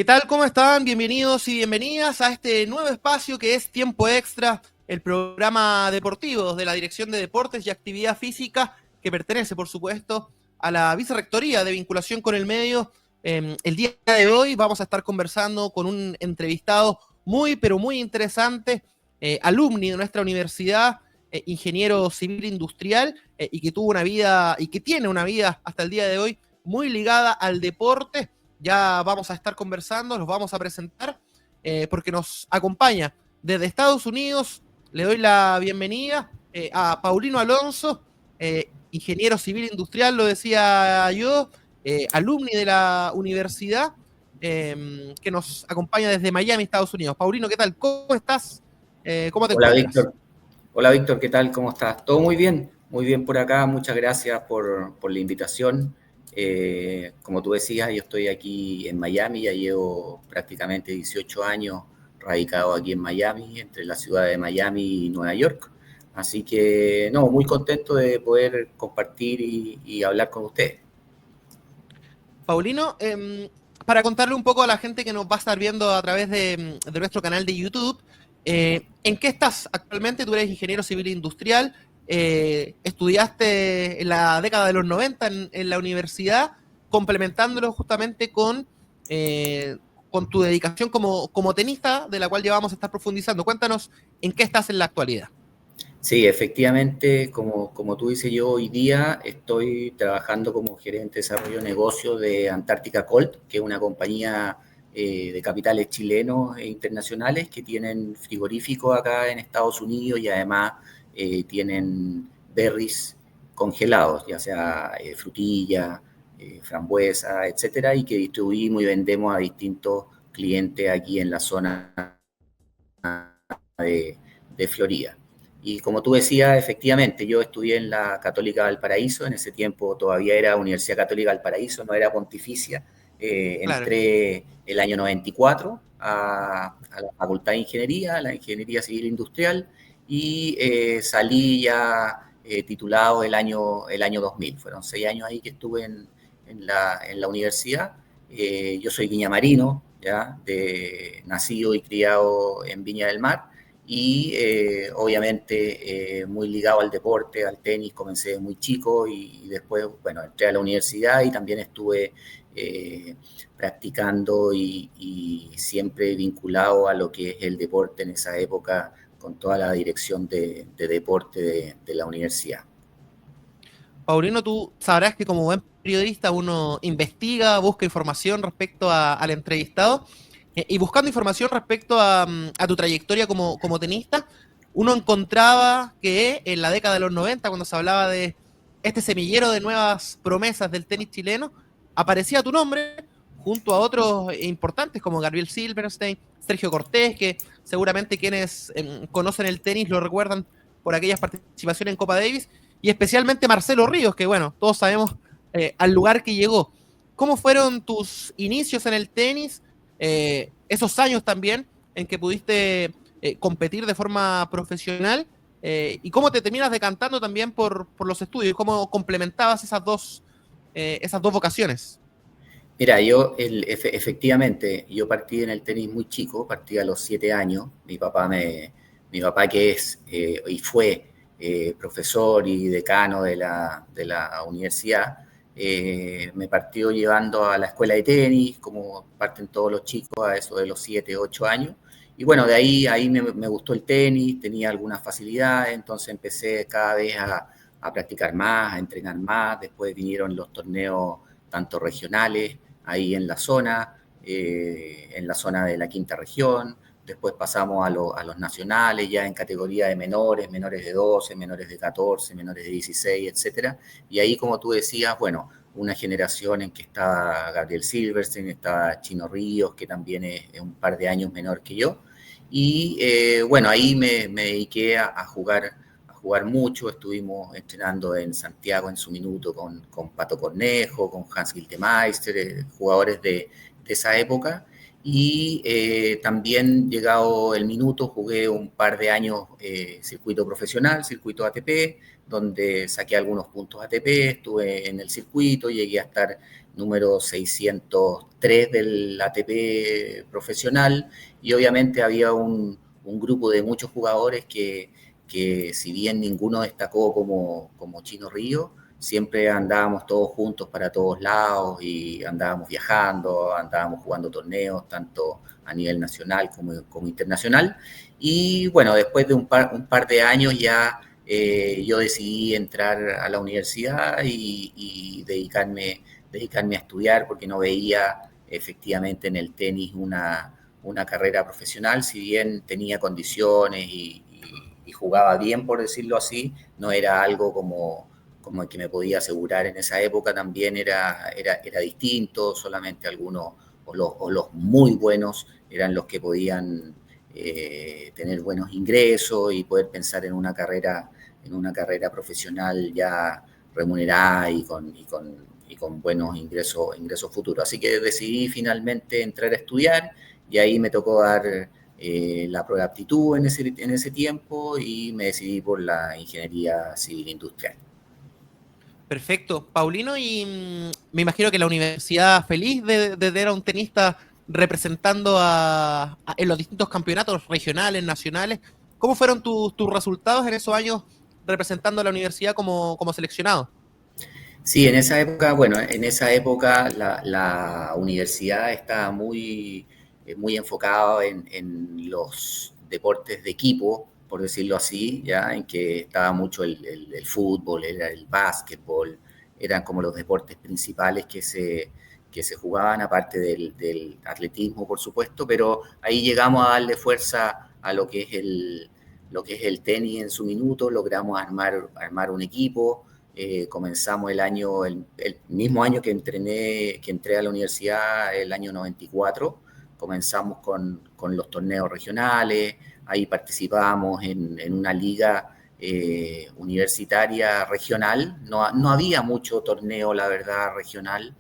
¿Qué tal? ¿Cómo están? Bienvenidos y bienvenidas a este nuevo espacio que es Tiempo Extra, el programa deportivo de la Dirección de Deportes y Actividad Física, que pertenece, por supuesto, a la Vicerrectoría de Vinculación con el Medio. El día de hoy vamos a estar conversando con un entrevistado muy, pero muy interesante, alumni de nuestra universidad, ingeniero civil industrial, y que tuvo una vida, y que tiene una vida hasta el día de hoy muy ligada al deporte. Ya vamos a estar conversando, los vamos a presentar, porque nos acompaña desde Estados Unidos. Le doy la bienvenida a Paulino Alonso, ingeniero civil industrial, lo decía yo, alumni de la universidad, que nos acompaña desde Miami, Estados Unidos. Paulino, ¿qué tal? ¿Cómo estás? ¿Cómo te Hola encuentras? Víctor, hola Víctor, ¿qué tal? ¿Cómo estás? Todo muy bien por acá, muchas gracias por la invitación. Como tú decías, yo estoy aquí en Miami, ya llevo prácticamente 18 años radicado aquí en Miami, entre la ciudad de Miami y Nueva York. Así que, no, muy contento de poder compartir y hablar con ustedes. Paulino, para contarle un poco a la gente que nos va a estar viendo a través de nuestro canal de YouTube, ¿en qué estás actualmente? Tú eres ingeniero civil industrial, estudiaste en la década de los 90 en la universidad, complementándolo justamente eh, con tu dedicación como tenista, de la cual ya vamos a estar profundizando. Cuéntanos en qué estás en la actualidad. Sí, efectivamente, como tú dices, yo hoy día estoy trabajando como gerente de desarrollo de negocio de Antártica Colt, que es una compañía de capitales chilenos e internacionales que tienen frigoríficos acá en Estados Unidos y además tienen berries congelados, ya sea frutilla, frambuesa, etcétera, y que distribuimos y vendemos a distintos clientes aquí en la zona de Florida. Y como tú decías, efectivamente, yo estudié en la Católica Valparaíso, en ese tiempo todavía era Universidad Católica Valparaíso, no era pontificia. Claro. Entré el año 94 a la Facultad de Ingeniería, a la Ingeniería Civil Industrial, y salí ya titulado el año 2000. Fueron 6 años ahí que estuve en la universidad. Yo soy viñamarino, ¿ya? Nacido y criado en Viña del Mar y obviamente muy ligado al deporte, al tenis, comencé muy chico y después, bueno, entré a la universidad y también estuve practicando y siempre vinculado a lo que es el deporte en esa época con toda la dirección de deporte de la universidad. Paulino, tú sabrás que como buen periodista uno investiga, busca información respecto al entrevistado, y buscando información respecto a tu trayectoria como tenista, uno encontraba que en la década de los 90, cuando se hablaba de este semillero de nuevas promesas del tenis chileno, aparecía tu nombre junto a otros importantes como Gabriel Silverstein, Sergio Cortés, que seguramente quienes conocen el tenis lo recuerdan por aquellas participaciones en Copa Davis, y especialmente Marcelo Ríos, que bueno, todos sabemos al lugar que llegó. ¿Cómo fueron tus inicios en el tenis? Esos años también en que pudiste competir de forma profesional, y cómo te terminas decantando también por los estudios, cómo complementabas esas dos vocaciones. Mira, efectivamente, yo partí en el tenis muy chico, partí a los 7 años. Mi papá que es y fue profesor y decano de la universidad, me partió llevando a la escuela de tenis, como parten todos los chicos a eso de los 7, 8 años. Y bueno, de ahí me gustó el tenis, tenía algunas facilidades, entonces empecé cada vez a practicar más, a entrenar más. Después vinieron los torneos tanto regionales, ahí en la zona de la quinta región. Después pasamos a los nacionales, ya en categoría de menores, menores de 12, menores de 14, menores de 16, etcétera. Y ahí, como tú decías, bueno, una generación en que está Gabriel Silverstein, está Chino Ríos, que también es un par de años menor que yo. Y bueno, ahí me dediqué a jugar mucho. Estuvimos entrenando en Santiago en su minuto con Pato Cornejo, con Hans Giltemeister, jugadores de esa época. Y también llegado el minuto, jugué un par de años circuito profesional, circuito ATP, donde saqué algunos puntos ATP, estuve en el circuito, llegué a estar número 603 del ATP profesional y obviamente había un grupo de muchos jugadores que si bien ninguno destacó como Chino Río, siempre andábamos todos juntos para todos lados y andábamos viajando, andábamos jugando torneos, tanto a nivel nacional como internacional. Y bueno, después de un par de años ya yo decidí entrar a la universidad y dedicarme a estudiar porque no veía efectivamente en el tenis una carrera profesional, si bien tenía condiciones y jugaba bien, por decirlo así, no era algo como el que me podía asegurar en esa época, también era distinto, solamente algunos o los muy buenos eran los que podían tener buenos ingresos y poder pensar en una carrera profesional ya remunerada y con buenos ingresos futuros. Así que decidí finalmente entrar a estudiar y ahí me tocó dar la prueba de aptitud en ese tiempo y me decidí por la ingeniería civil industrial. Perfecto. Paulino, y me imagino que la universidad feliz de tener a un tenista representando en los distintos campeonatos regionales, nacionales. ¿Cómo fueron tus resultados en esos años representando a la universidad como seleccionado? Sí, en esa época, bueno, en esa época la universidad estaba muy enfocada en los deportes de equipo, por decirlo así, ya en que estaba mucho el fútbol, era el básquetbol, eran como los deportes principales que se jugaban, aparte del atletismo, por supuesto, pero ahí llegamos a darle fuerza a lo que es el tenis en su minuto, logramos armar un equipo. Comenzamos el mismo año que entré a la universidad, el año 94, comenzamos con los torneos regionales, ahí participábamos en una liga universitaria regional, no había mucho torneo, la verdad, regional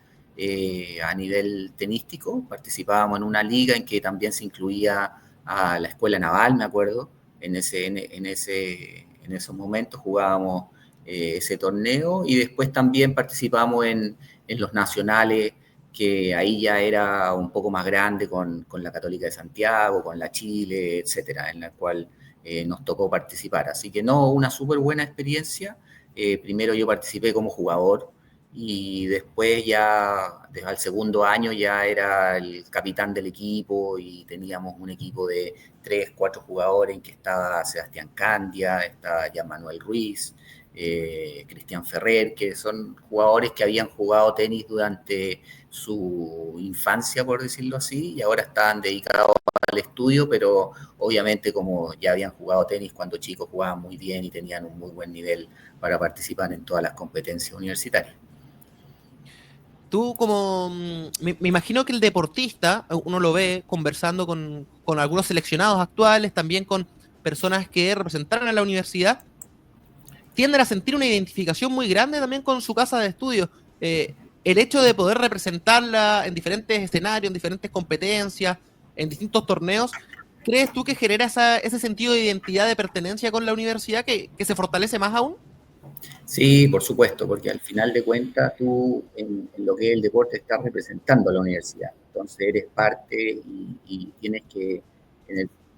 a nivel tenístico, participábamos en una liga en que también se incluía a la Escuela Naval, me acuerdo, en esos momentos jugábamos ese torneo y después también participamos en los nacionales, que ahí ya era un poco más grande con la Católica de Santiago, con la Chile, etcétera, en la cual nos tocó participar. Así que no, una súper buena experiencia. Primero yo participé como jugador y después ya, desde el segundo año ya era el capitán del equipo y teníamos un equipo de 3, 4 jugadores en que estaba Sebastián Candia, estaba Jan Manuel Ruiz, Cristian Ferrer, que son jugadores que habían jugado tenis durante su infancia, por decirlo así, y ahora estaban dedicados al estudio, pero obviamente como ya habían jugado tenis cuando chicos, jugaban muy bien y tenían un muy buen nivel para participar en todas las competencias universitarias. Tú me imagino que el deportista, uno lo ve conversando con algunos seleccionados actuales, también con personas que representaron a la universidad, tienden a sentir una identificación muy grande también con su casa de estudio. El hecho de poder representarla en diferentes escenarios, en diferentes competencias, en distintos torneos, ¿crees tú que genera ese sentido de identidad, de pertenencia con la universidad que se fortalece más aún? Sí, por supuesto, porque al final de cuentas tú en lo que es el deporte estás representando a la universidad. Entonces eres parte y tienes que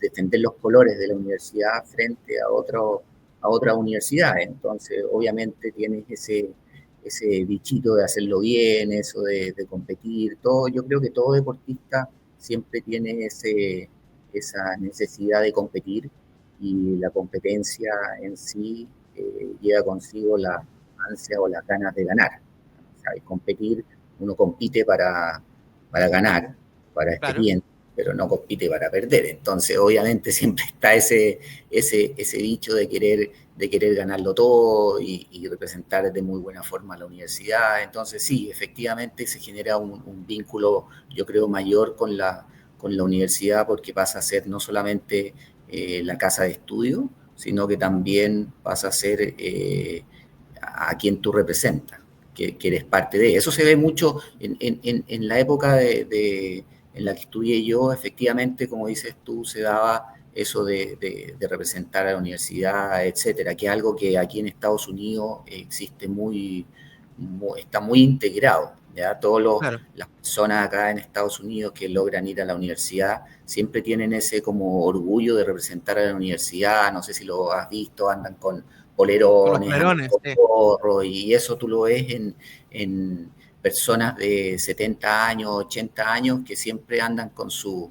defender los colores de la universidad frente a otras universidades. Entonces obviamente tienes ese bichito de hacerlo bien, eso de competir, todo. Yo creo que todo deportista siempre tiene esa necesidad de competir y la competencia en sí lleva consigo la ansia o las ganas de ganar. O sea, el competir, uno compite para ganar, para Claro. experiencia, pero no compite para perder. Entonces, obviamente, siempre está ese bicho de querer ganarlo todo y representar de muy buena forma a la universidad. Entonces, sí, efectivamente se genera un vínculo, yo creo, mayor con la universidad porque pasa a ser no solamente la casa de estudio, sino que también pasa a ser a quien tú representas, que eres parte de. Eso se ve mucho en la época en la que estudié yo, efectivamente, como dices tú, se daba eso de representar a la universidad, etcétera, que es algo que aquí en Estados Unidos existe está muy integrado. ¿Ya? Claro. Las personas acá en Estados Unidos que logran ir a la universidad siempre tienen ese como orgullo de representar a la universidad. No sé si lo has visto, andan con Con los polerones, andan polerones, con sí. gorro, y eso tú lo ves en personas de 70 años, 80 años que siempre andan con su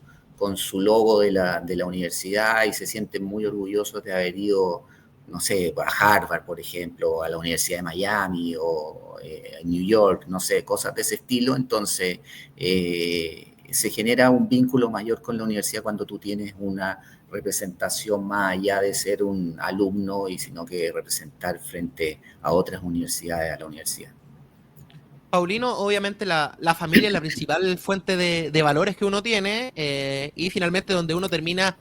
logo de la universidad y se sienten muy orgullosos de haber ido, no sé, a Harvard, por ejemplo, a la Universidad de Miami o New York, no sé, cosas de ese estilo. Entonces, se genera un vínculo mayor con la universidad cuando tú tienes una representación más allá de ser un alumno, y sino que representar frente a otras universidades, a la universidad. Paulino, obviamente la familia es la principal fuente de valores que uno tiene y finalmente donde uno termina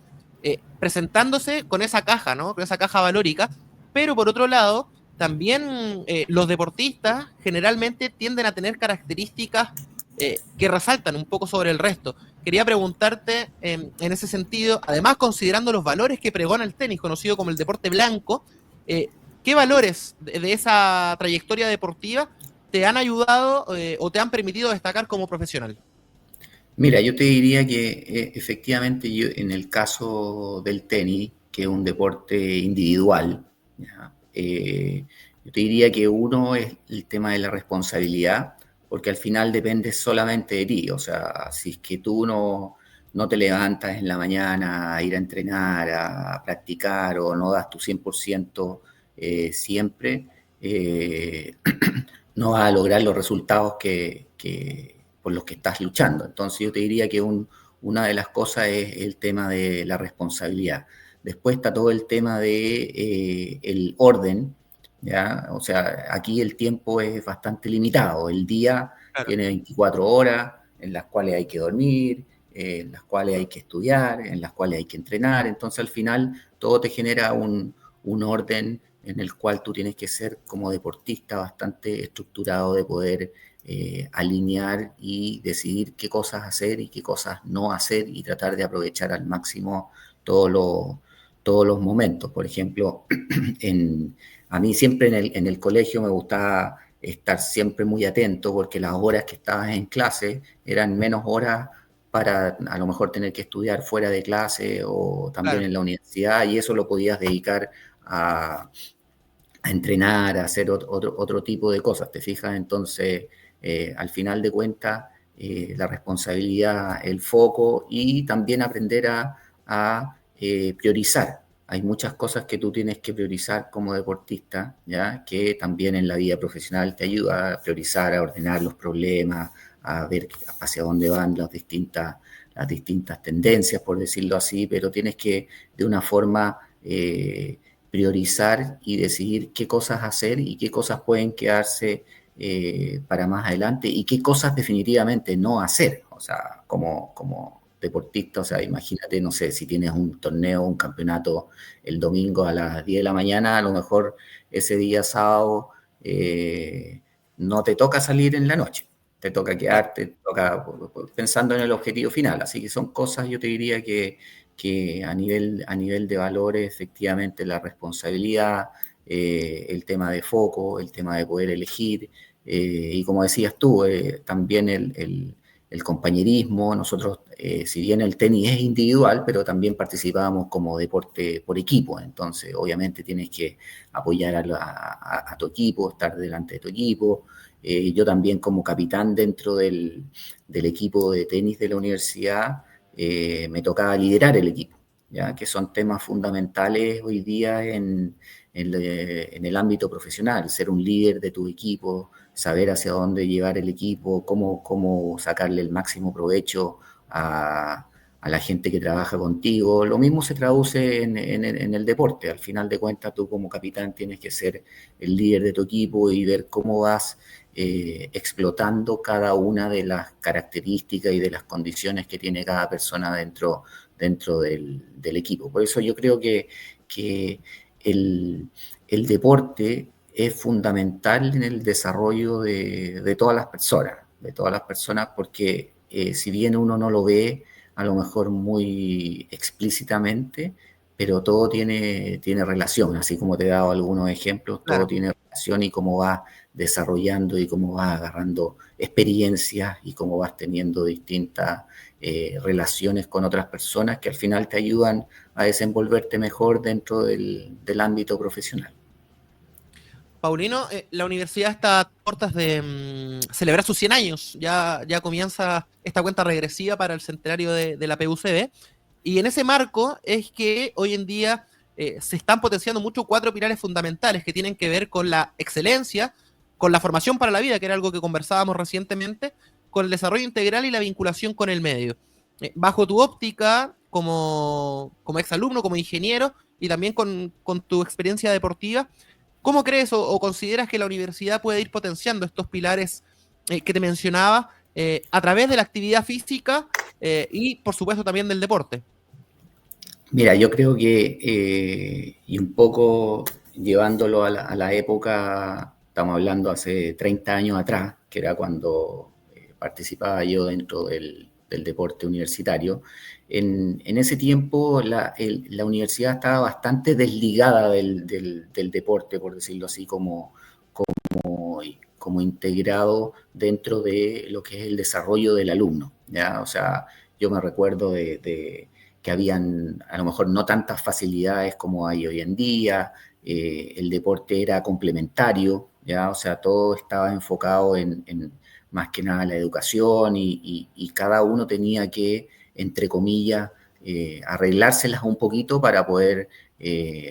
presentándose con esa caja, ¿no? Con esa caja valórica. Pero por otro lado, también los deportistas generalmente tienden a tener características que resaltan un poco sobre el resto. Quería preguntarte en ese sentido, además considerando los valores que pregona el tenis, conocido como el deporte blanco, ¿qué valores de esa trayectoria deportiva te han ayudado o te han permitido destacar como profesional? Mira, yo te diría que efectivamente yo, en el caso del tenis, que es un deporte individual, ¿ya? Yo te diría que uno es el tema de la responsabilidad, porque al final depende solamente de ti. O sea, si es que tú no te levantas en la mañana a ir a entrenar, a practicar, o no das tu 100% siempre, eh, no vas a lograr los resultados por los que estás luchando. Entonces yo te diría que una de las cosas es el tema de la responsabilidad. Después está todo el tema de el orden, ¿ya? O sea, aquí el tiempo es bastante limitado. El día Claro. tiene 24 horas en las cuales hay que dormir, en las cuales hay que estudiar, en las cuales hay que entrenar. Entonces al final todo te genera un orden en el cual tú tienes que ser como deportista bastante estructurado de poder alinear y decidir qué cosas hacer y qué cosas no hacer y tratar de aprovechar al máximo todos los, todos los momentos. Por ejemplo, a mí siempre en el colegio me gustaba estar siempre muy atento porque las horas que estabas en clase eran menos horas para a lo mejor tener que estudiar fuera de clase o también Claro. en la universidad, y eso lo podías dedicar a, a entrenar, a hacer otro tipo de cosas, ¿te fijas? Entonces, al final de cuentas, la responsabilidad, el foco y también aprender a priorizar. Hay muchas cosas que tú tienes que priorizar como deportista, ¿ya? Que también en la vida profesional te ayuda a priorizar, a ordenar los problemas, a ver hacia dónde van las distintas tendencias, por decirlo así, pero tienes que, de una forma, priorizar y decidir qué cosas hacer y qué cosas pueden quedarse para más adelante y qué cosas definitivamente no hacer. O sea, como deportista, o sea, imagínate, no sé, si tienes un torneo, un campeonato el domingo a las 10 de la mañana, a lo mejor ese día sábado no te toca salir en la noche, te toca Claro. quedarte, te toca pensando en el objetivo final. Así que son cosas, yo te diría que a nivel de valores, efectivamente, la responsabilidad, el tema de foco, el tema de poder elegir, y como decías tú, también el compañerismo. Nosotros, si bien el tenis es individual, pero también participábamos como deporte por equipo, entonces obviamente tienes que apoyar a tu equipo, estar delante de tu equipo. Yo también como capitán dentro del equipo de tenis de la universidad, me tocaba liderar el equipo, ¿ya? Que son temas fundamentales hoy día en el ámbito profesional, ser un líder de tu equipo, saber hacia dónde llevar el equipo, cómo sacarle el máximo provecho a la gente que trabaja contigo. Lo mismo se traduce en el deporte. Al final de cuentas, tú como capitán tienes que ser el líder de tu equipo y ver cómo vas explotando cada una de las características y de las condiciones que tiene cada persona dentro del equipo. Por eso yo creo que el, el deporte es fundamental en el desarrollo de todas las personas, porque si bien uno no lo ve a lo mejor muy explícitamente, pero todo tiene relación, así como te he dado algunos ejemplos, todo Claro. tiene relación y cómo vas desarrollando y cómo vas agarrando experiencias y cómo vas teniendo distintas relaciones con otras personas que al final te ayudan a desenvolverte mejor dentro del ámbito profesional. Paulino, la universidad está a puertas de celebrar sus 100 años. Ya comienza esta cuenta regresiva para el centenario de la PUCB. Y en ese marco es que hoy en día se están potenciando mucho 4 pilares fundamentales que tienen que ver con la excelencia, con la formación para la vida, que era algo que conversábamos recientemente, con el desarrollo integral y la vinculación con el medio. Bajo tu óptica, como exalumno, como ingeniero, y también con tu experiencia deportiva, ¿cómo crees o consideras que la universidad puede ir potenciando estos pilares que te mencionaba a través de la actividad física y, por supuesto, también del deporte? Mira, yo creo que, y un poco llevándolo a la época, estamos hablando hace 30 años atrás, que era cuando participaba yo dentro del deporte universitario, en ese tiempo la universidad estaba bastante desligada del deporte, por decirlo así, como integrado dentro de lo que es el desarrollo del alumno, ¿ya? O sea, yo me recuerdo de que habían a lo mejor no tantas facilidades como hay hoy en día, el deporte era complementario, ¿ya? O sea, todo estaba enfocado en más que nada la educación y cada uno tenía que, entre comillas, arreglárselas un poquito para poder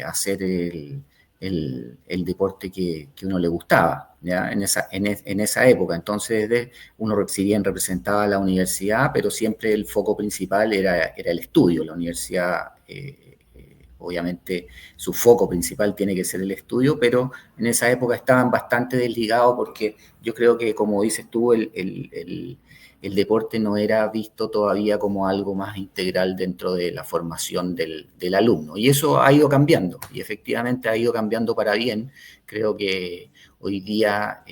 hacer el deporte que uno le gustaba, ¿ya? En esa época. Entonces, uno, si bien representaba a la universidad, pero siempre el foco principal era el estudio. La universidad, obviamente, su foco principal tiene que ser el estudio, pero en esa época estaban bastante desligados porque yo creo que, como dices tú, el deporte no era visto todavía como algo más integral dentro de la formación del alumno. Y eso ha ido cambiando, y efectivamente ha ido cambiando para bien. Creo que hoy día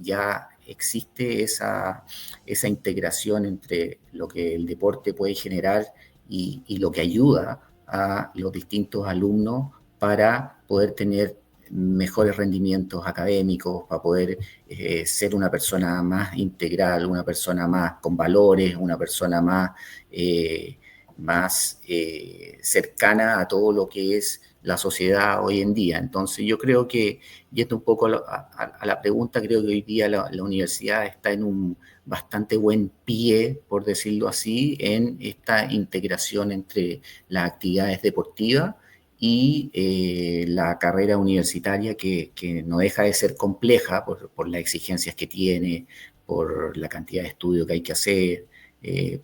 ya existe esa integración entre lo que el deporte puede generar y lo que ayuda a los distintos alumnos para poder tener mejores rendimientos académicos, para poder ser una persona más integral, una persona más con valores, una persona más cercana a todo lo que es la sociedad hoy en día. Entonces yo creo que, yendo un poco a la pregunta, creo que hoy día la universidad está en un bastante buen pie, por decirlo así, en esta integración entre las actividades deportivas y la carrera universitaria que no deja de ser compleja por las exigencias que tiene, por la cantidad de estudio que hay que hacer,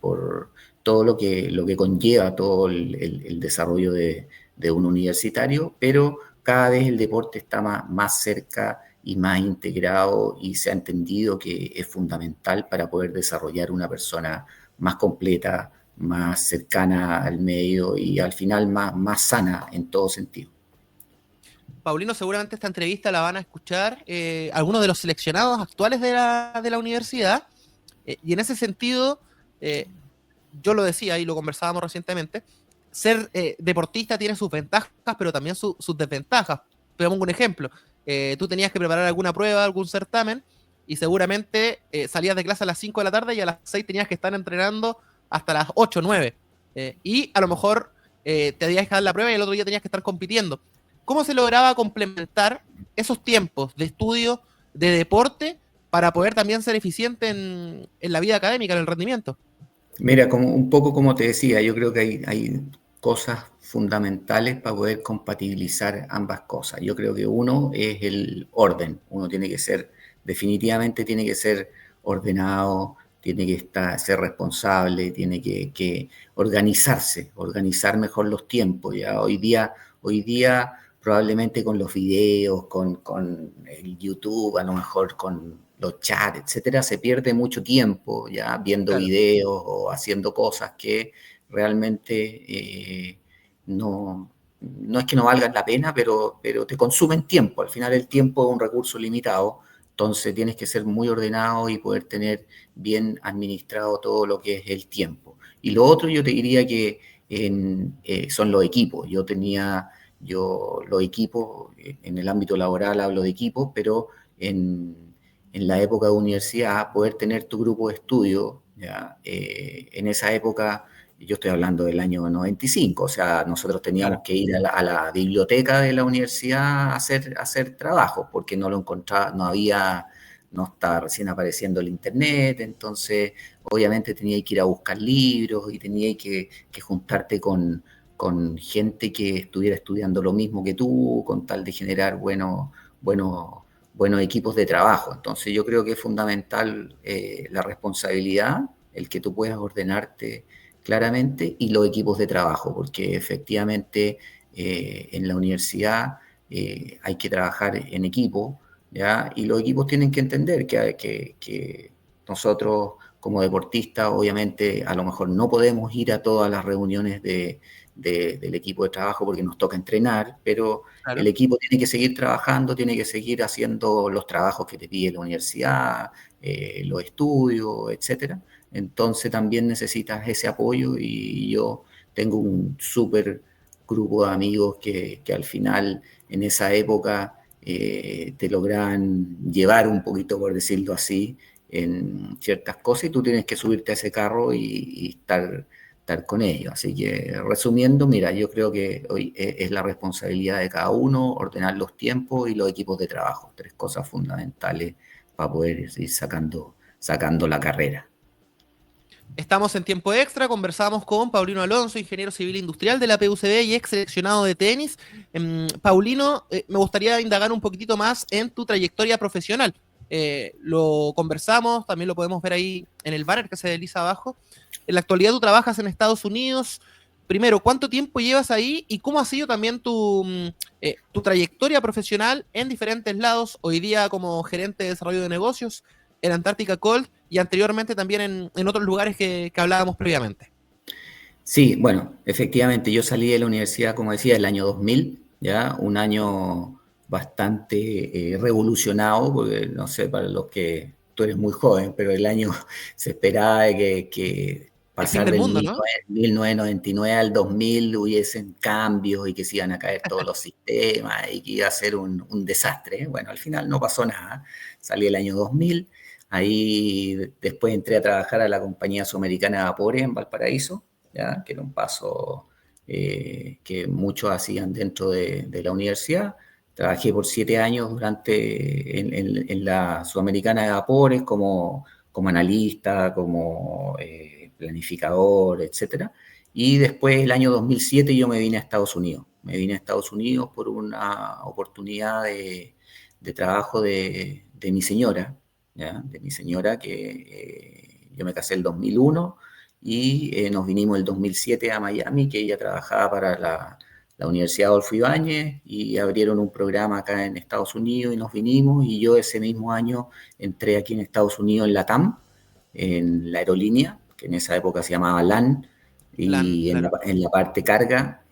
por todo lo que conlleva todo el desarrollo de un universitario, pero cada vez el deporte está más cerca y más integrado y se ha entendido que es fundamental para poder desarrollar una persona más completa, más cercana al medio y al final más sana en todo sentido. Paulino, seguramente esta entrevista la van a escuchar algunos de los seleccionados actuales de la universidad. Y en ese sentido, eh, yo lo decía y lo conversábamos recientemente, ser deportista tiene sus ventajas, pero también sus desventajas. Te pongo un ejemplo. Tú tenías que preparar alguna prueba, algún certamen, y seguramente salías de clase a las 5 de la tarde y a las 6 tenías que estar entrenando hasta las 8 o 9. Y a lo mejor te tenías que dar la prueba y el otro día tenías que estar compitiendo. ¿Cómo se lograba complementar esos tiempos de estudio, de deporte, para poder también ser eficiente en la vida académica, en el rendimiento? Mira, un poco como te decía, yo creo que hay cosas fundamentales para poder compatibilizar ambas cosas. Yo creo que uno es el orden. Uno definitivamente tiene que ser ordenado, tiene que ser responsable, tiene que organizar mejor los tiempos. Ya hoy día probablemente con los videos, con el YouTube, a lo mejor con los chats, etcétera, se pierde mucho tiempo ya viendo Claro. videos o haciendo cosas que realmente no es que no valgan la pena, pero te consumen tiempo. Al final el tiempo es un recurso limitado Entonces tienes que ser muy ordenado y poder tener bien administrado todo lo que es el tiempo. Y lo otro yo te diría que son los equipos. Los equipos, en el ámbito laboral hablo de equipos, pero en la época de universidad, poder tener tu grupo de estudio, ¿ya? En esa época, yo estoy hablando del año 95, o sea, nosotros teníamos Claro. que ir a la biblioteca de la universidad a hacer trabajos, porque no lo encontraba, no estaba recién apareciendo el internet, entonces obviamente tenía que ir a buscar libros y tenía que juntarte con gente que estuviera estudiando lo mismo que tú, con tal de generar buenos buenos equipos de trabajo. Entonces yo creo que es fundamental la responsabilidad, el que tú puedas ordenarte claramente y los equipos de trabajo, porque efectivamente en la universidad hay que trabajar en equipo, ¿ya? Y los equipos tienen que entender que nosotros como deportistas obviamente a lo mejor no podemos ir a todas las reuniones del equipo de trabajo porque nos toca entrenar, pero el Claro. equipo tiene que seguir trabajando, tiene que seguir haciendo los trabajos que te pide la universidad, los estudios, etcétera. Entonces también necesitas ese apoyo y yo tengo un súper grupo de amigos que al final en esa época te logran llevar un poquito, por decirlo así, en ciertas cosas y tú tienes que subirte a ese carro y estar con ellos. Así que resumiendo, mira, yo creo que hoy es la responsabilidad de cada uno ordenar los tiempos y los equipos de trabajo, tres cosas fundamentales para poder ir sacando la carrera. Estamos en tiempo extra, conversamos con Paulino Alonso, ingeniero civil industrial de la PUCB y ex seleccionado de tenis. Paulino, me gustaría indagar un poquitito más en tu trayectoria profesional. Lo conversamos, también lo podemos ver ahí en el banner que se desliza abajo. En la actualidad tú trabajas en Estados Unidos. Primero, ¿cuánto tiempo llevas ahí y cómo ha sido también tu trayectoria profesional en diferentes lados? Hoy día como gerente de desarrollo de negocios en Antártica Cold y anteriormente también en otros lugares que hablábamos previamente. Sí, bueno, efectivamente, yo salí de la universidad, como decía, el año 2000, ya, un año bastante revolucionado, porque no sé, para los que tú eres muy joven, pero el año se esperaba de que El fin pasar del del mundo, ¿no? 1999 al 2000 hubiesen cambios y que se iban a caer todos los sistemas y que iba a ser un desastre. Bueno, al final no pasó nada. Salí el año 2000, ahí después entré a trabajar a la compañía sudamericana de vapores en Valparaíso, ¿ya? Que era un paso que muchos hacían dentro de la universidad. Trabajé por 7 años en la Sudamericana de Vapores como analista, como planificador, etcétera. Y después, el año 2007, yo me vine a Estados Unidos. Me vine a Estados Unidos por una oportunidad de trabajo de mi señora, ¿ya? De mi señora, que yo me casé el 2001 y nos vinimos el 2007 a Miami, que ella trabajaba para la Universidad Adolfo Ibáñez y abrieron un programa acá en Estados Unidos y nos vinimos y yo ese mismo año entré aquí en Estados Unidos en la TAM, en la aerolínea, que en esa época se llamaba LAN, LAN, y claro. en la parte carga,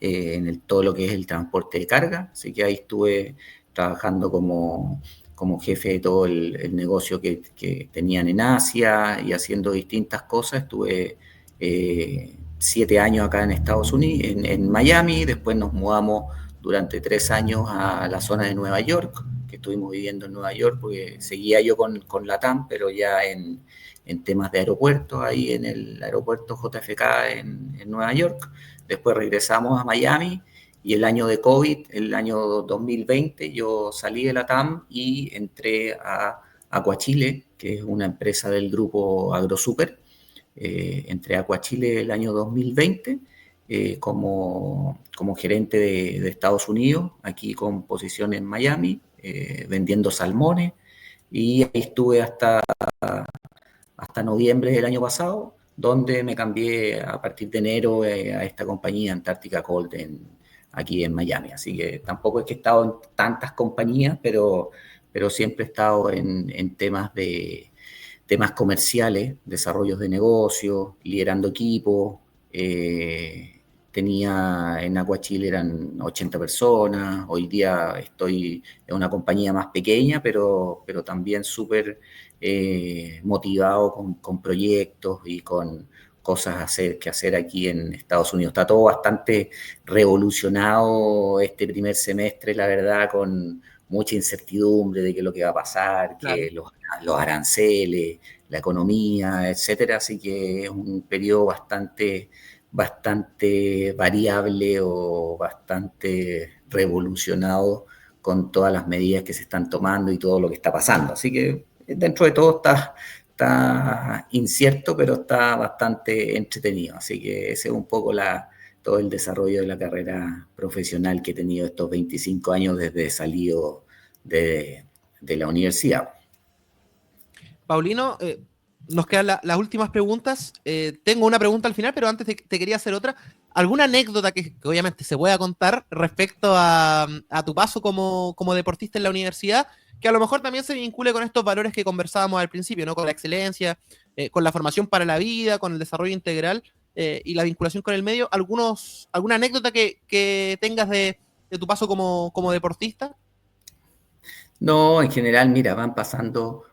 todo lo que es el transporte de carga, así que ahí estuve trabajando como jefe de todo el negocio que tenían en Asia y haciendo distintas cosas. Estuve 7 años acá en Estados Unidos, en Miami, después nos mudamos durante 3 años a la zona de Nueva York, que estuvimos viviendo en Nueva York, porque seguía yo con Latam, pero ya en temas de aeropuertos, ahí en el aeropuerto JFK en Nueva York. Después regresamos a Miami y el año de COVID, el año 2020, yo salí de la TAM y entré a Aquachile, que es una empresa del grupo AgroSuper. Entré a Aquachile el año 2020 como gerente de Estados Unidos, aquí con posición en Miami, vendiendo salmones. Y ahí estuve hasta noviembre del año pasado, donde me cambié a partir de enero a esta compañía Antártica Cold aquí en Miami. Así que tampoco es que he estado en tantas compañías, pero siempre he estado en temas comerciales, desarrollos de negocios, liderando equipos, tenía en Aquachile eran 80 personas, hoy día estoy en una compañía más pequeña, pero también súper motivado con proyectos y con cosas que hacer aquí en Estados Unidos. Está todo bastante revolucionado este primer semestre, la verdad, con mucha incertidumbre de qué es lo que va a pasar, Claro. que los aranceles, la economía, etcétera. Así que es un periodo bastante variable o bastante revolucionado con todas las medidas que se están tomando y todo lo que está pasando. Así que dentro de todo está incierto, pero está bastante entretenido. Así que ese es un poco todo el desarrollo de la carrera profesional que he tenido estos 25 años desde salido de la universidad. Paulino, nos quedan las últimas preguntas. Tengo una pregunta al final, pero antes te quería hacer otra. ¿Alguna anécdota que obviamente se pueda contar respecto a tu paso como deportista en la universidad, que a lo mejor también se vincule con estos valores que conversábamos al principio, ¿no? Con la excelencia, con la formación para la vida, con el desarrollo integral y la vinculación con el medio? ¿Alguna anécdota que tengas de tu paso como deportista? No, en general, mira, van pasando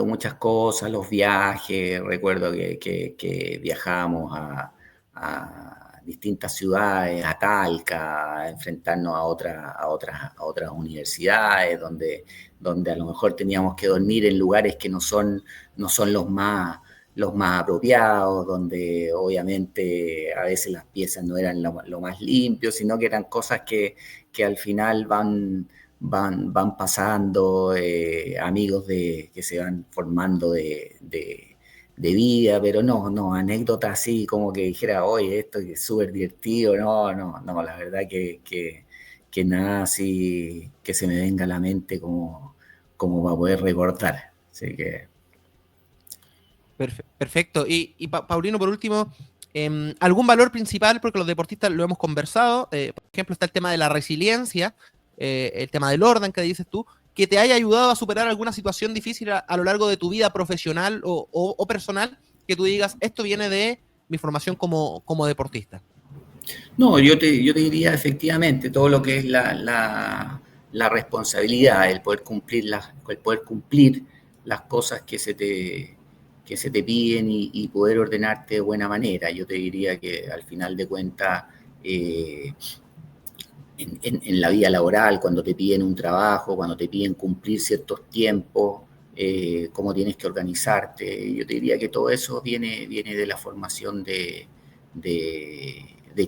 muchas cosas, los viajes, recuerdo que viajamos a distintas ciudades, a Talca, a enfrentarnos a otras universidades, donde a lo mejor teníamos que dormir en lugares que no son los más apropiados, donde obviamente a veces las piezas no eran lo más limpio, sino que eran cosas que al final van pasando, amigos que se van formando de vida, pero no, anécdotas así como que dijera, oye, esto es súper divertido, no, la verdad que nada así que se me venga a la mente como para poder recordar. Así que Perfecto. Y Paulino, por último, ¿algún valor principal? Porque los deportistas lo hemos conversado. Por ejemplo, está el tema de la resiliencia, el tema del orden que dices tú, que te haya ayudado a superar alguna situación difícil a lo largo de tu vida profesional o personal, que tú digas, esto viene de mi formación como deportista. no, yo te diría efectivamente todo lo que es la responsabilidad, el poder cumplir las cosas que se te piden y poder ordenarte de buena manera. Yo te diría que al final de cuentas, eh, en la vida laboral, cuando te piden un trabajo, cuando te piden cumplir ciertos tiempos, cómo tienes que organizarte. Yo te diría que todo eso viene de la formación de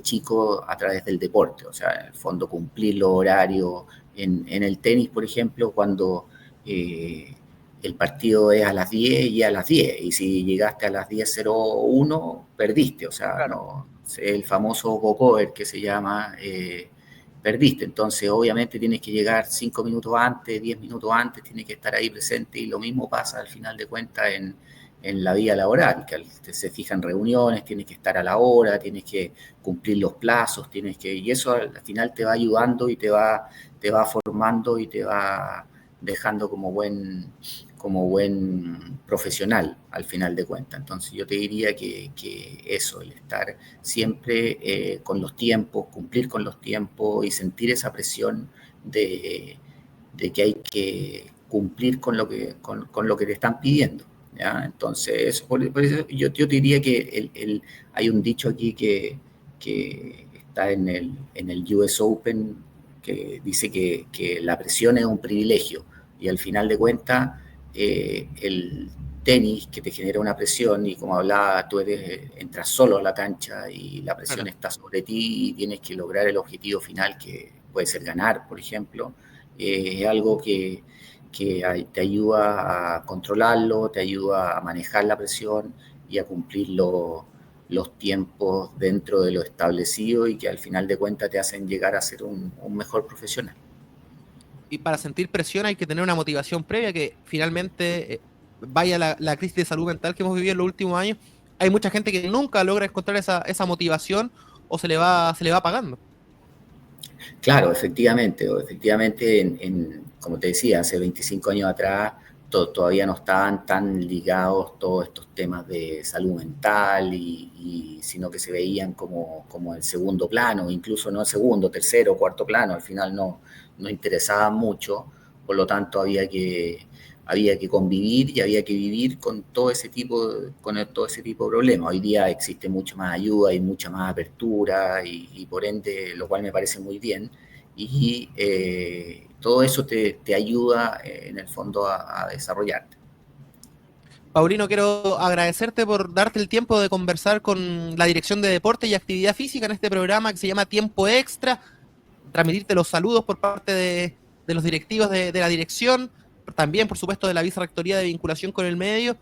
chico a través del deporte. O sea, en el fondo cumplir los horarios. En el tenis, por ejemplo, cuando el partido es a las 10 y a las 10, y si llegaste a las 10:01, perdiste. O sea, Claro. no, el famoso go-cover que se llama, perdiste. Entonces, obviamente tienes que llegar 5 minutos antes, 10 minutos antes, tienes que estar ahí presente, y lo mismo pasa al final de cuentas en la vida laboral, que se fijan reuniones, tienes que estar a la hora, tienes que cumplir los plazos, y eso al final te va ayudando y te va formando y te va dejando como buen profesional al final de cuentas. Entonces yo te diría que eso, el estar siempre con los tiempos, cumplir con los tiempos y sentir esa presión de que hay que cumplir con lo que te están pidiendo. ¿Ya? Entonces, por eso yo te diría que hay un dicho aquí que está en el US Open, que dice que la presión es un privilegio, y al final de cuentas el tenis que te genera una presión, y como hablaba, tú entras solo a la cancha y la presión Claro. está sobre ti y tienes que lograr el objetivo final, que puede ser ganar, por ejemplo. Es algo que te ayuda a controlarlo, te ayuda a manejar la presión y a cumplir los tiempos dentro de lo establecido, y que al final de cuentas te hacen llegar a ser un mejor profesional. Y para sentir presión hay que tener una motivación previa que finalmente, vaya la crisis de salud mental que hemos vivido en los últimos años, hay mucha gente que nunca logra encontrar esa motivación o se le va apagando. Claro, efectivamente, como te decía, hace 25 años atrás todavía no estaban tan ligados todos estos temas de salud mental, sino que se veían como en segundo plano, incluso no en segundo, tercero, cuarto plano, al final no interesaban mucho, por lo tanto había que convivir y había que vivir con todo ese tipo de problemas. Hoy día existe mucha más ayuda y mucha más apertura y por ende, lo cual me parece muy bien. Y todo eso te ayuda en el fondo a desarrollarte. Paulino, quiero agradecerte por darte el tiempo de conversar con la Dirección de Deporte y Actividad Física en este programa que se llama Tiempo Extra, transmitirte los saludos por parte de los directivos de la dirección, también por supuesto de la Vicerrectoría de Vinculación con el Medio,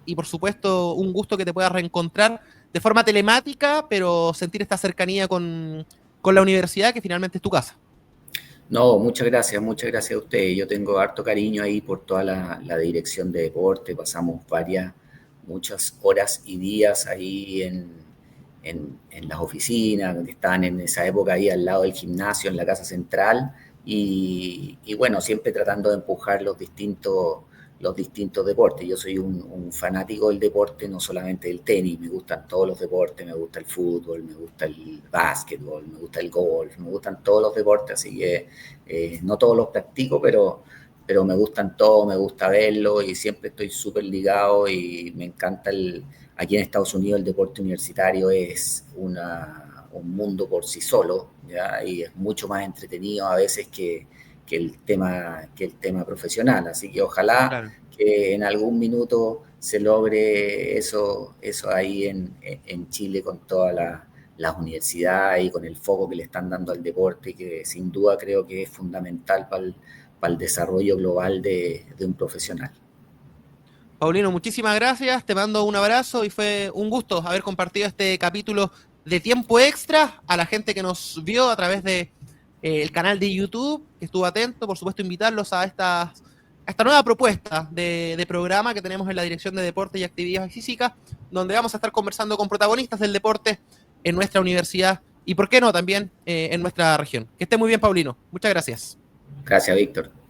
y por supuesto un gusto que te puedas reencontrar de forma telemática, pero sentir esta cercanía con la universidad que finalmente es tu casa. No, muchas gracias a ustedes. Yo tengo harto cariño ahí por toda la dirección de deporte. Pasamos muchas horas y días ahí en las oficinas, que estaban en esa época ahí al lado del gimnasio, en la casa central. Y bueno, siempre tratando de empujar los distintos deportes. Yo soy un fanático del deporte, no solamente del tenis, me gustan todos los deportes, me gusta el fútbol, me gusta el básquetbol, me gusta el golf, me gustan todos los deportes, así que no todos los practico, pero me gustan todos, me gusta verlos y siempre estoy súper ligado y me encanta aquí en Estados Unidos el deporte universitario es un mundo por sí solo, ¿ya? Y es mucho más entretenido a veces que el tema profesional, así que ojalá Claro. que en algún minuto se logre eso ahí en Chile con todas las universidades y con el foco que le están dando al deporte, que sin duda creo que es fundamental para el desarrollo global de un profesional. Paulino, muchísimas gracias, te mando un abrazo y fue un gusto haber compartido este capítulo de Tiempo Extra. A la gente que nos vio a través de el canal de YouTube, que estuvo atento, por supuesto invitarlos a esta nueva propuesta de programa que tenemos en la Dirección de Deporte y Actividad Física, donde vamos a estar conversando con protagonistas del deporte en nuestra universidad y, por qué no, también en nuestra región. Que esté muy bien, Paulino. Muchas gracias. Gracias, Víctor.